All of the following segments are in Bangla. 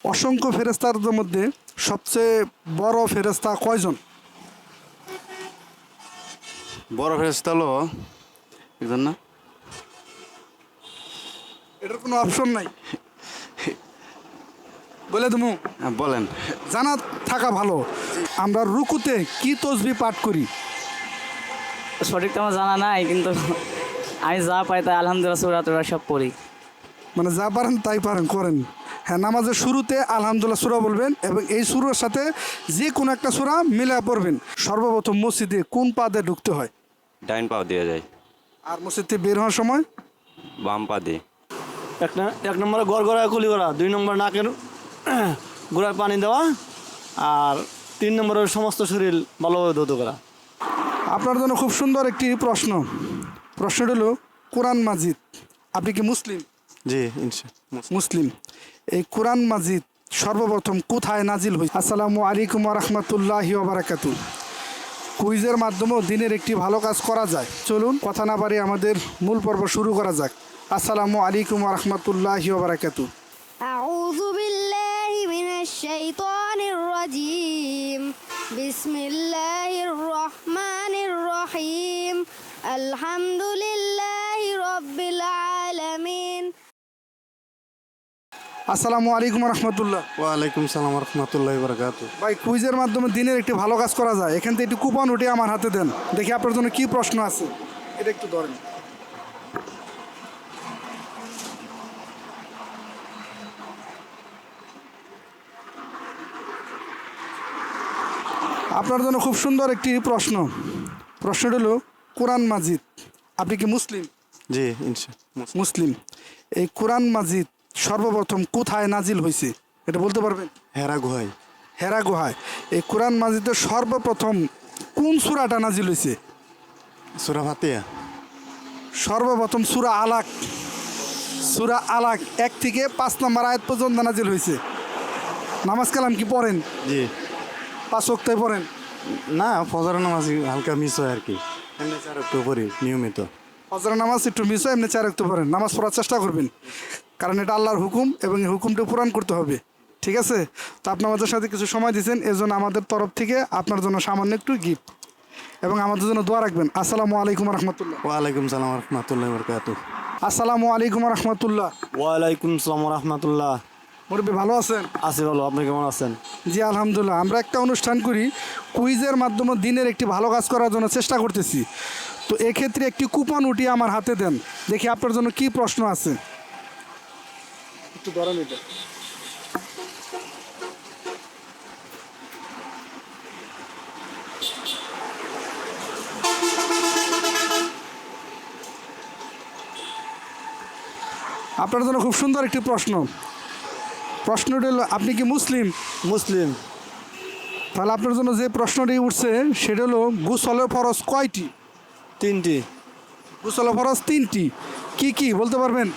অসংখ্য ফেরেশতাদের মধ্যে সবচেয়ে বড় ফেরেশতা কয়জন? বড় ফেরেশতা হলো একজন না? এটার কোনো অপশন নাই, বলে দেবো। হ্যাঁ, বলেন। জানা থাকা ভালো। আমরা রুকুতে কি তসবিহ পাঠ করি? সঠিক তো আমার জানা নাই, কিন্তু আমি যা পাই তাই আলহামদুলিল্লাহ সূরা টুরা সব পড়ি। মানে যা পারেন তাই পারেন করেন। হ্যাঁ, নামাজের শুরুতে আলহামদুলিল্লাহ সূরা বলবেন এবং এই সূরার সাথে যে কোনো একটা সূরা মিলা পড়বেন। সর্বপ্রথম মসজিদে কোন পা দিয়ে ঢুকতে হয়? ডাইন পাও দিয়ে যায়। আর মসজিদ থেকে বের হওয়ার সময়? বাম পা দিয়ে। এক নম্বরে গড়গড়ায় কুলি করা, 2 নম্বর নাকের গোড়ায় পানি দেওয়া, আর 3 নম্বরের সমস্ত শরীর ভালোভাবে ধৌত করা। আপনার জন্য খুব সুন্দর একটি প্রশ্ন। প্রশ্নটি হলো কোরআন মাজিদ, আপনি কি মুসলিম? জি মুসলিম। এই কোরআন মাজিদ সর্বপ্রথম কোথায় নাজিল হয়েছে? আসসালামু আলাইকুম ওয়া রাহমাতুল্লাহি ওয়া বারাকাতুহু। কুইজের মাধ্যমেও দিনের একটি ভালো কাজ করা যায়। চলুন কথা না বাড়িয়ে আমাদের মূল পর্ব শুরু করা যাক। আসসালামু আলাইকুম ওয়া রাহমাতুল্লাহি ওয়া বারাকাতুহু। أعوذ بالله من الشيطان الرجيم بسم الله الرحمن الرحيم الحمد لله رب العالمين আসসালামু আলাইকুম ওয়া রাহমাতুল্লাহ। ওয়ালাইকুম সালাম রহমতুল্লাহ বারাকাতু। ভাই, কুইজের মাধ্যমে দিনের একটি ভালো কাজ করা যায়। এখান থেকে একটি কুপন উঠে আমার হাতে দেন, দেখি আপনার জন্য কি প্রশ্ন আছে। এটা একটু ধরেন। আপনার জন্য খুব সুন্দর একটি প্রশ্ন। প্রশ্নটা হলো কোরআন মাজিদ, আপনি কি মুসলিম? জি মুসলিম। এই কোরআন মাজিদ সর্বপ্রথম কোথায় নাজিল হয়েছে এটা বলতে পারবেন? হেরা গুহাই। হেরা গুহায়। এই কোরআন মাজিদের সর্বপ্রথম কোন সূরাটা নাজিল হয়েছে? সূরা ফাতিহা। সর্বপ্রথম সূরা আলাক। সূরা আলাক 1 থেকে 5 নম্বর আয়াত পর্যন্ত নাজিল হয়েছে। নামাজ কালাম কি পড়েন? জি 5 ওয়াক্তে পড়েন? না, ফজর নামাজ হালকা মিস হয় আর কি। এমনি 4 ওয়াক্ত পড়ি নিয়মিত। ফজর নামাজ একটু মিস হয়, এমনি 4 ওয়াক্ত পড়েন। নামাজ পড়ার চেষ্টা করবেন, কারণ এটা আল্লাহর হুকুম এবং এই হুকুমটা পূরণ করতে হবে। ঠিক আছে? তো আপনি আমাদের সাথে কিছু সময় দিয়েছেন, এর জন্য আমাদের তরফ থেকে আপনার জন্য সামান্য একটু গিফট এবং আমাদের জন্য দোয়া রাখবেন। আসসালামু আলাইকুম রহমতুল্লাহ। ওয়ালাইকুম সালাম রহমতুল্লাহ বারাকাতু। আসসালামু আলাইকুম রহমতুল্লাহ। ওয়ালাইকুম আসসালাম রহমতুল্লাহ। মুরব্বী ভালো আছেন? আছি ভালো, আপনি কেমন আছেন? জি আলহামদুলিল্লাহ। আমরা একটা অনুষ্ঠান করি, কুইজের মাধ্যমে দিনের একটি ভালো কাজ করার জন্য চেষ্টা করতেছি। তো এক্ষেত্রে একটি কুপন উঠিয়ে আমার হাতে দেন, দেখি আপনার জন্য কি প্রশ্ন আছে। একটু ধরেন এটা। আপনার জন্য খুব সুন্দর একটি প্রশ্ন। প্রশ্নটি হলো আপনি কি মুসলিম? মুসলিম। তাহলে আপনার জন্য যে প্রশ্নটি উঠছে সেটা হলো গোসলের ফরজ কয়টি? 3টি। গোসলের ফরজ 3টি। কি কি বলতে পারবেন?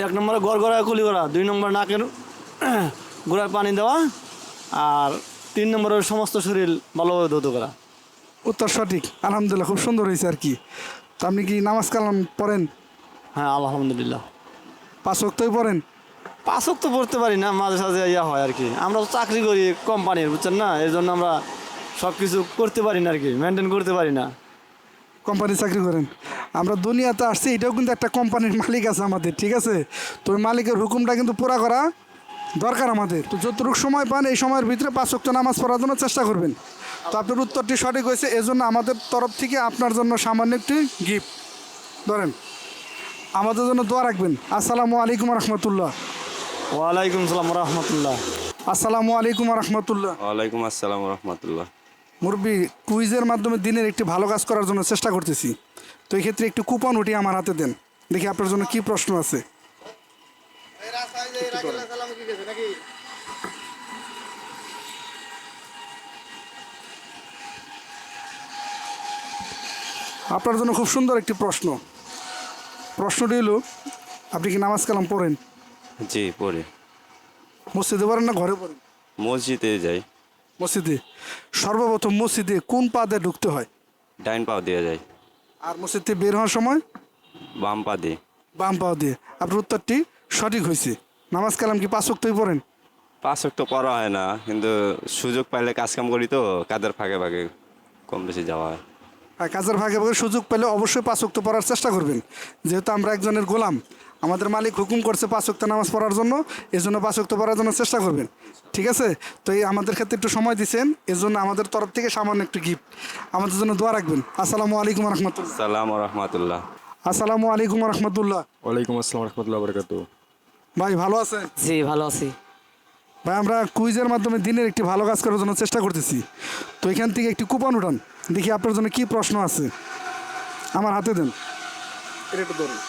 এক নম্বরে গড়গড়ায় কুলি করা, 2 নম্বর নাকের গোড়ায় পানি দেওয়া, আর 3 নম্বরের সমস্ত শরীর ভালোভাবে ধৌত করা। উত্তর সঠিক, আলহামদুলিল্লাহ, খুব সুন্দর হয়েছে আর কি। তো আপনি কি নামাজ কালাম পড়েন? হ্যাঁ আলহামদুলিল্লাহ। 5 ওয়াক্তই পড়েন? 5 ওয়াক্ত পড়তে পারি না, মাঝে সাঝে ইয়া হয় আর কি। আমরা তো চাকরি করি কোম্পানির, বুঝছেন না, এর জন্য আমরা সব কিছু করতে পারি না আর কি, মেনটেন করতে পারি না। কোম্পানি চাকরি করেন? আমরা দুনিয়াতে আসছি, এটাও কিন্তু একটা কোম্পানির মালিক আছে আমাদের, ঠিক আছে? তো ওই মালিকের হুকুমটা কিন্তু পুরা করা দরকার আমাদের। তো যতটুকু সময় পান এই সময়ের ভিতরে 5 ওয়াক্ত নামাজ পড়ার জন্য চেষ্টা করবেন। তো আপনার উত্তরটি সঠিক হয়েছে, এজন্য আমাদের তরফ থেকে আপনার জন্য সামান্য একটি গিফট ধরেন। আমাদের জন্য দোয়া রাখবেন। আসসালামু আলাইকুম রহমতুল্লাহ। ওয়ালাইকুম সালাম রহমতুল্লাহ। আসসালামু আলাইকুম রহমতুল্লাহ। ওয়ালাইকুম আসসালাম রহমতুল্লাহ। মুরব্বী, কুইজের মাধ্যমে দিনের একটি ভালো কাজ করার জন্য চেষ্টা করতেছি। তো এই ক্ষেত্রে একটু কুপন উঠিয়ে আমার হাতে দেন, দেখি আপনার জন্য কি প্রশ্ন আছে। আপনার জন্য খুব সুন্দর একটি প্রশ্ন। প্রশ্নটি হলো আপনি কি নামাজ কালাম পড়েন? জি পড়ি। মসজিদে পড়েন না ঘরে পড়েন? মসজিদে যাই। মসজিদে। সর্বপ্রথম মসজিদে কোন পা দিয়ে ঢুকতে হয়? ডাইন পাও দিয়ে যায়। আর মসজিদ থেকে বের হওয়ার সময়? বাম পা দিয়ে। বাম পা দিয়ে। আপনার উত্তরটি সঠিক হয়েছে। নামাজ কালাম কি 5 ওয়াক্তই পড়েন? 5 ওয়াক্ত পড়া হয় না, কিন্তু সুযোগ পাইলে কাজ কাম করি তো কাজের ফাঁকে ফাঁকে কম বেশি যাওয়া হয়। আর কাজের ভাগে ভাগে সুযোগ পেলে অবশ্যই 5 ওয়াক্ত পড়ার চেষ্টা করবেন, যেহেতু আমরা একজনের গোলাম। আমাদের মালিক হুকুম করছে 5 ওয়াক্ত নামাজ পড়ার জন্য, এই জন্য 5 ওয়াক্ত পড়ার জন্য চেষ্টা করবেন, ঠিক আছে? তো এই আমাদের ক্ষেত্রে একটু সময় দিচ্ছেন, এর জন্য আমাদের তরফ থেকে সামান্য একটু গিফট, আমাদের জন্য দোয়া রাখবেন। আসসালামু আলাইকুম রহমতুল্লাহ। সালাম রহমতুল্লাহ। আসসালামু আলাইকুম রহমতুল্লাহ। ওয়ালাইকুম আসসালাম রহমতুল্লাহ বরকাত। ভাই ভালো আছেন? জি ভালো আছি। ভাই আমরা কুইজের মাধ্যমে দিনের একটি ভালো কাজ করার জন্য চেষ্টা করতেছি, তো এখান থেকে একটি কুপন উঠান, দেখি আপনার জন্য কি প্রশ্ন আছে। আমার হাতে দেন, এটা একটু ধরুন।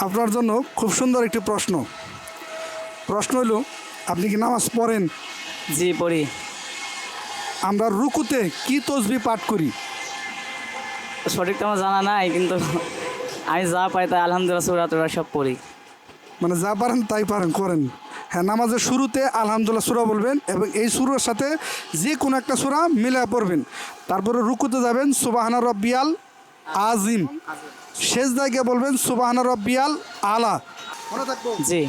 আপনার জন্য খুব সুন্দর একটি প্রশ্ন হলো, আপনি কি নামাজ পড়েন? জি পড়ি। আমরা রুকুতে কি তসবিহ পাঠ করি? সঠিক তো আমার জানা নাই, কিন্তু আমি যা পাই তাই আলহামদুলিল্লাহ সূরা টুরা সব পড়ি। মানে যা পারেন তাই করেন। হ্যাঁ, নামাজের শুরুতে আলহামদুলিল্লাহ সূরা বলবেন এবং এই সূরার সাথে যে কোনো একটা সূরা মিলে পড়বেন। তারপরে রুকুতে যাবেন সুবহানা রব্বিয়াল আজিম, সেজদায় গিয়ে বলবেন সুবহানা রব্বিয়াল আলা। মনে থাকবো? জি।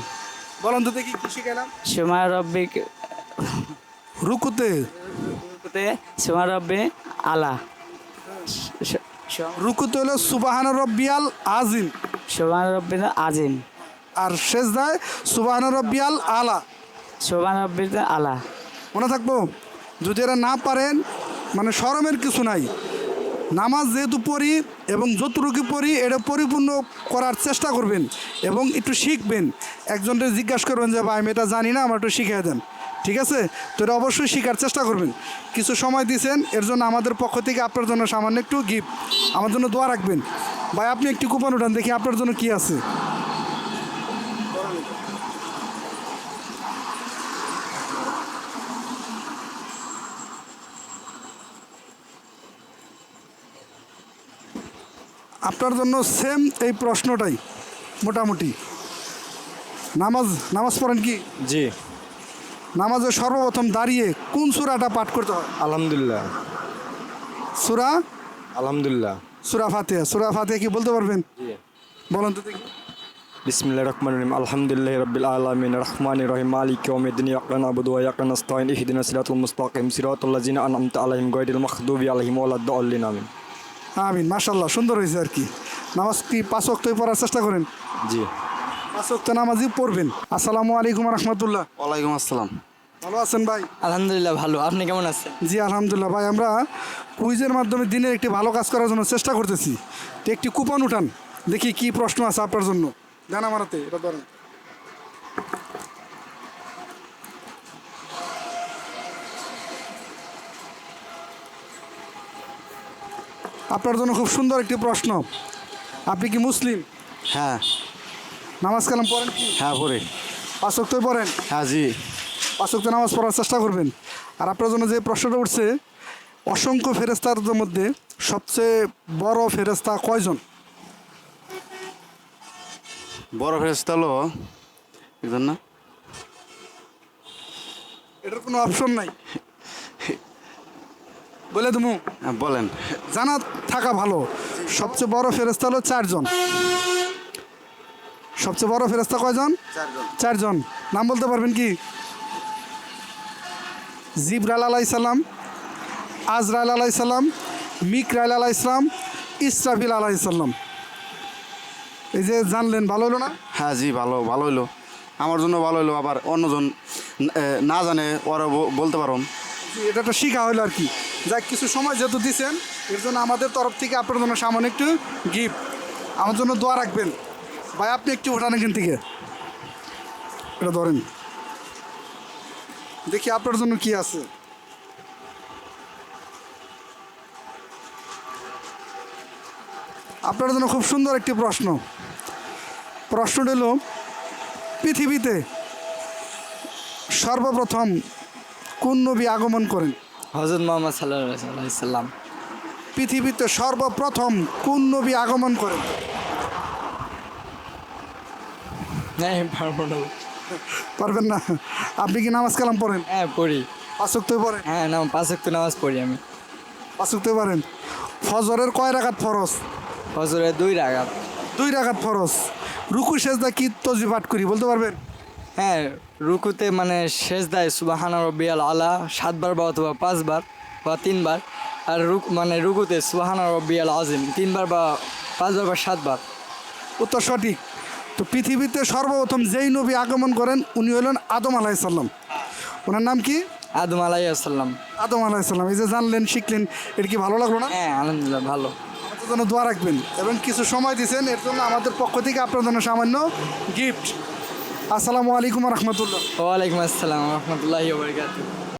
বলেন তো দেখি কি শিখাইলাম। সময় রব্বিক রুকুতে সময় রব্বে আলা, রুকুতে হলো সুবহানা রব্বিয়াল আজিম, সময় রব্বে আজিম, আর সেজদায় সুবহানা রব্বিয়াল আলা। সময় রব্বে আলা। মনে থাকবো? যদি এরা না পারেন, মানে শরমের কিছু নাই, নামাজ যেহেতু পড়ি এবং যতটুকু পড়ি এটা পরিপূর্ণ করার চেষ্টা করবেন এবং একটু শিখবেন। একজনকে জিজ্ঞাসা করবেন যে ভাই আমি এটা জানি না, আমার একটু শিখিয়ে দেন, ঠিক আছে? তো এটা অবশ্যই শেখার চেষ্টা করবেন। কিছু সময় দিয়েছেন, এর জন্য আমাদের পক্ষ থেকে আপনার জন্য সামান্য একটু গিফট, আমার জন্য দোয়া রাখবেন। ভাই আপনি একটু কুপন উঠান, দেখি আপনার জন্য কি আছে। আপনার জন্য সেম এই প্রশ্নটাই মোটামুটি। নামাজ পড়েন কি? জি। নামাজে সর্বপ্রথম দাঁড়িয়ে কোন সূরাটা পাঠ করতে হয়? আলহামদুলিল্লাহ। সূরা আলহামদুলিল্লাহ। সূরা ফাতিহা কি বলতে পারবেন? বলেন তো দেখি। বিসমিল্লাহির রহমানির রহিম। আলহামদুলিল্লাহি রাব্বিল আলামিন রাহমানির রহিম মালিকি ইয়াউমিদ্দিন ইয়্যাকা না'বুদু ওয়া ইয়্যাকা নাস্তাঈন ইহদিনাস সিরাতাল মুস্তাকিম সিরাতাল লাযিনা আন'আমতা আলাইহিম গায়রিল মাগদুবি আলাইহিম ওয়ালাদ-দাল্লিন। আমিন। আমিন। মাশাআল্লাহ, সুন্দর হয়েছে আর কি। নামাজ কি 5 ওয়াক্তই পড়ার চেষ্টা করেন? জি। 5 ওয়াক্ত নামাজই পড়বেন। আসসালামু আলাইকুম রহমতুল্লাহ। ওয়ালাইকুম আসসালাম। ভালো আছেন ভাই? আলহামদুলিল্লাহ ভালো। আপনি কেমন আছেন? জি আলহামদুলিল্লাহ। ভাই আমরা কুইজের মাধ্যমে দিনের একটি ভালো কাজ করার জন্য চেষ্টা করতেছি, তো একটি কুপন উঠান, দেখি কি প্রশ্ন আছে আপনার জন্য। জানা মারাতে এটা ধরেন। আপনার জন্য খুব সুন্দর একটি প্রশ্ন, আপনি কি মুসলিম? হ্যাঁ। নামাজ কালাম পড়েন কি? হ্যাঁ পড়ি। 5 ওয়াক্তই পড়েন? হ্যাঁ জি। 5 ওয়াক্ত নামাজ পড়ার চেষ্টা করবেন। আর আপনার জন্য যে প্রশ্নটা উঠছে, অসংখ্য ফেরেশতার মধ্যে সবচেয়ে বড় ফেরেশতা কয়জন? বড় ফেরেশতা হলো একজন না? এটার কোনো অপশন নাই, বলে তুমি হ্যাঁ বলেন। জানা থাকা ভালো। সবচেয়ে বড় ফেরেশতা হলো 4 জন। সবচেয়ে বড় ফেরেশতা কয়জন? 4 জন। নাম বলতে পারবেন কি? জিবরাইল আলাইহিস সালাম, আজরাইল আলাইহিস সালাম, মিকাইল আলাইহিস সালাম, ইসরাফিল আলাইহিস সালাম। এই যে জানলেন, ভালো হলো না? হ্যাঁ জি, ভালো হইলো। আমার জন্য ভালো হইলো, আবার অন্যজন না জানে ওরা বলতে পারো। এটা একটা শিখা হলো আর কি। যাক, কিছু সময় যেহেতু দিচ্ছেন, এর জন্য আমাদের তরফ থেকে আপনার জন্য সামান্য একটু গিফট, আমার জন্য দোয়া রাখবেন। ভাই আপনি একটু ওঠান এখান থেকে, এটা ধরেন, দেখি আপনার জন্য কি আছে। আপনার জন্য খুব সুন্দর একটি প্রশ্নটা হলো, পৃথিবীতে সর্বপ্রথম কোন নবী আগমন করেন? হযরত মুহাম্মদ সাল্লাল্লাহু আলাইহি সাল্লাম। পৃথিবীতে সর্বপ্রথম কোন নবী আগমন করেন? পারবেন না? আপনি কি নামাজ কালাম পড়েন? হ্যাঁ পড়ি। 5 ওয়াক্তই পড়েন? হ্যাঁ 5 ওয়াক্ত নামাজ পড়ি আমি। পাঁচ ওয়াক্ত পারেন। ফজরের কয় রাকাত ফরজ? হজরে 2 রাকাত। 2 রাকাত ফরজ। রুকু সেজদা কি তসবিহ পাঠ করি বলতে পারবেন? হ্যাঁ, রুকুতে মানে সেজদায় সুবহানা রব্বিয়াল আলা 7 বার বা অথবা 5 বার বা 3 বার। আর রুকুতে সুবহানা রব্বিয়াল আযিম 3 বার বা 5 বার বা 7 বার। উত্তর সঠিক। তো পৃথিবীতে সর্বপ্রথম যেই নবী আগমন করেন উনি হলেন আদম আলাইসাল্লাম। ওনার নাম কি? আদম আলাইহিস সালাম। আদম আলাইসাল্লাম। এই যে জানলেন, শিখলেন, এটা কি ভালো লাগলো না? হ্যাঁ, আলহামদুলিল্লাহ ভালো। আমাদের জন্য দোয়া রাখবেন এবং কিছু সময় দিয়েছেন, এর জন্য আমাদের পক্ষ থেকে আপনার জন্য সামান্য গিফট। আসসালামু আলাইকুম রহমতুল্লাহ। ওয়ালাইকুম আসসালাম ওয়া রাহমাতুল্লাহি ওয়া বারাকাতুহু।